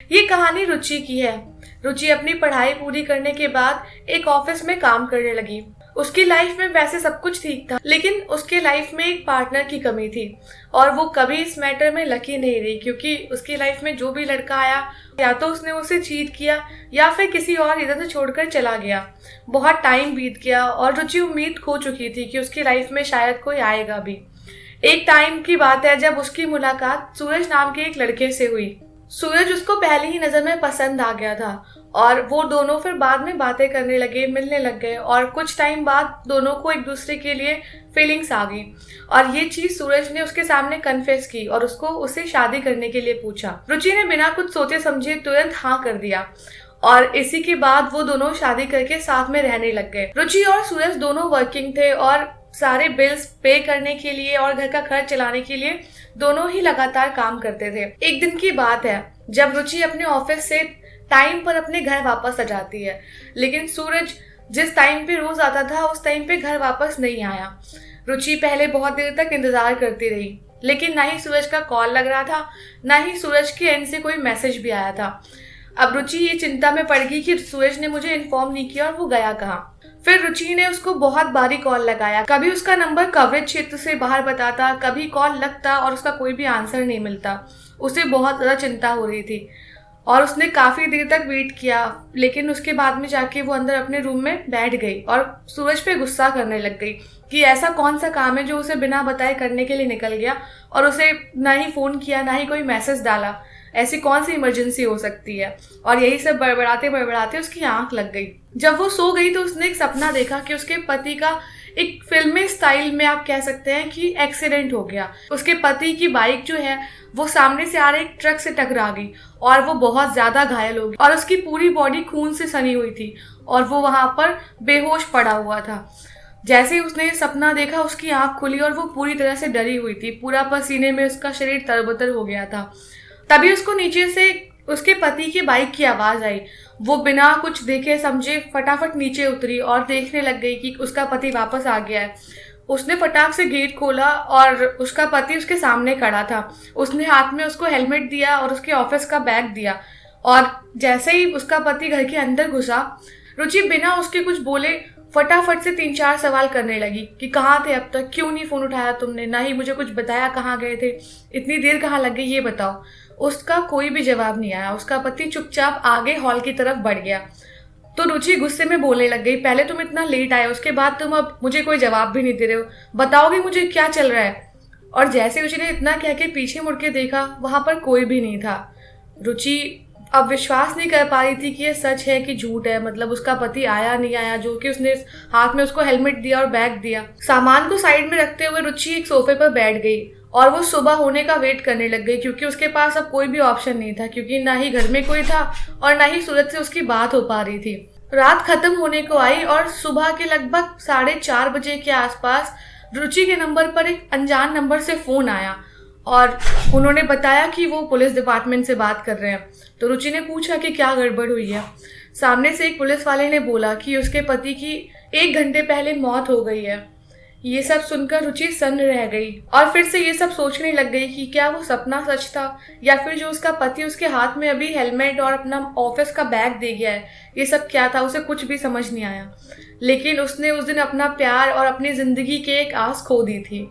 ये कहानी रुचि की है। रुचि अपनी पढ़ाई पूरी करने के बाद एक ऑफिस में काम करने लगी। उसकी लाइफ में वैसे सब कुछ ठीक था, लेकिन उसके लाइफ में एक पार्टनर की कमी थी और वो कभी इस मैटर में लकी नहीं रही, क्योंकि उसकी लाइफ में जो भी लड़का आया या तो उसने उसे चीट किया या फिर किसी और इधर से छोड़कर चला गया। बहुत टाइम बीत गया और रुचि उम्मीद खो चुकी थी कि उसकी लाइफ में शायद कोई आएगा भी। एक टाइम की बात है जब उसकी मुलाकात सूरज नाम के एक लड़के से हुई। सूरज उसको पहली ही नजर में पसंद आ गया था और वो दोनों फिर बाद में बातें करने लगे, मिलने लग गए और कुछ टाइम बाद दोनों को एक दूसरे के लिए फीलिंग्स आ गई। और ये चीज सूरज ने उसके सामने कन्फेस की और उसको उससे शादी करने के लिए पूछा। रुचि ने बिना कुछ सोचे समझे तुरंत हाँ कर दिया और इसी के बाद वो दोनों शादी करके साथ में रहने लग गए। रुचि और सूरज दोनों वर्किंग थे और सारे बिल्स पे करने के लिए और घर का खर्च चलाने के लिए दोनों ही लगातार काम करते थे। एक दिन की बात है जब रुचि अपने ऑफिस से टाइम पर अपने घर वापस आ जाती है, लेकिन सूरज जिस टाइम पे रोज आता था उस टाइम पे घर वापस नहीं आया। रुचि पहले बहुत देर तक इंतजार करती रही, लेकिन ना ही सूरज का कॉल लग रहा था, ना ही सूरज के एंड से कोई मैसेज भी आया था। अब रुचि ये चिंता में पड़ गई कि सूरज ने मुझे इन्फॉर्म नहीं किया और वो गया कहाँ। फिर रुचि ने उसको बहुत बारी कॉल लगाया, कभी उसका नंबर कवरेज क्षेत्र से बाहर बताता, कभी कॉल लगता और उसका कोई भी आंसर नहीं मिलता। उसे बहुत ज्यादा चिंता हो रही थी और उसने काफी देर तक वेट किया, लेकिन उसके बाद में जाके वो अंदर अपने रूम में बैठ गई और सूरज पे गुस्सा करने लग गई कि ऐसा कौन सा काम है जो उसे बिना बताए करने के लिए निकल गया और उसे ना ही फोन किया, ना ही कोई मैसेज डाला। ऐसी कौन सी इमरजेंसी हो सकती है। और यही सब बड़बड़ाते बड़बड़ाते उसकी आंख लग गई। जब वो सो गई तो उसने एक सपना देखा कि उसके पति का एक फिल्मी स्टाइल में आप कह सकते हैं कि एक्सीडेंट हो गया। उसके पति की बाइक जो है वो सामने से आ रहे एक ट्रक से टकरा गई और वो बहुत ज्यादा घायल हो गई और उसकी पूरी बॉडी खून से सनी हुई थी और वो वहां पर बेहोश पड़ा हुआ था। जैसे ही उसने ये सपना देखा उसकी आंख खुली और वो पूरी तरह से डरी हुई थी। पूरा पसीने में उसका शरीर तरबतर हो गया था। तभी उसको नीचे से उसके पति की बाइक की आवाज आई। वो बिना कुछ देखे समझे फटाफट नीचे उतरी और देखने लग गई कि उसका पति वापस आ गया है। उसने फटाक से गेट खोला और उसका पति उसके सामने खड़ा था। उसने हाथ में उसको हेलमेट दिया और उसके ऑफिस का बैग दिया और जैसे ही उसका पति घर के अंदर घुसा, रुचि बिना उसके कुछ बोले फटाफट से 3-4 सवाल करने लगी कि कहाँ थे अब तक, क्यों नहीं फोन उठाया तुमने, ना ही मुझे कुछ बताया कहाँ गए थे, इतनी देर कहाँ लग गई ये बताओ। उसका कोई भी जवाब नहीं आया। उसका पति चुपचाप आगे हॉल की तरफ बढ़ गया। तो रुचि गुस्से में बोलने लग गई, पहले तुम इतना लेट आए, उसके बाद तुम अब मुझे कोई जवाब भी नहीं दे रहे हो, बताओगे मुझे क्या चल रहा है। और जैसे रुचि ने इतना कह के पीछे मुड़ के देखा, वहां पर कोई भी नहीं था। रुचि अब विश्वास नहीं कर पा रही थी कि ये सच है कि झूठ है। मतलब उसका पति आया नहीं आया, जो कि उसने हाथ में उसको हेलमेट दिया और बैग दिया। सामान को साइड में रखते हुए रुचि एक सोफे पर बैठ गई और वो सुबह होने का वेट करने लग गई, क्योंकि उसके पास अब कोई भी ऑप्शन नहीं था, क्योंकि ना ही घर में कोई था और ना ही सूरज से उसकी बात हो पा रही थी। रात खत्म होने को आई और सुबह के लगभग 4:30 बजे के आसपास रुचि के नंबर पर एक अनजान नंबर से फोन आया और उन्होंने बताया कि वो पुलिस डिपार्टमेंट से बात कर रहे हैं। तो रुचि ने पूछा कि क्या गड़बड़ हुई है। सामने से एक पुलिस वाले ने बोला कि उसके पति की 1 घंटे पहले मौत हो गई है। ये सब सुनकर रुचि सन्न रह गई और फिर से ये सब सोचने लग गई कि क्या वो सपना सच था या फिर जो उसका पति उसके हाथ में अभी हेलमेट और अपना ऑफिस का बैग दे गया है, ये सब क्या था। उसे कुछ भी समझ नहीं आया, लेकिन उसने उस दिन अपना प्यार और अपनी जिंदगी की एक आस खो दी थी।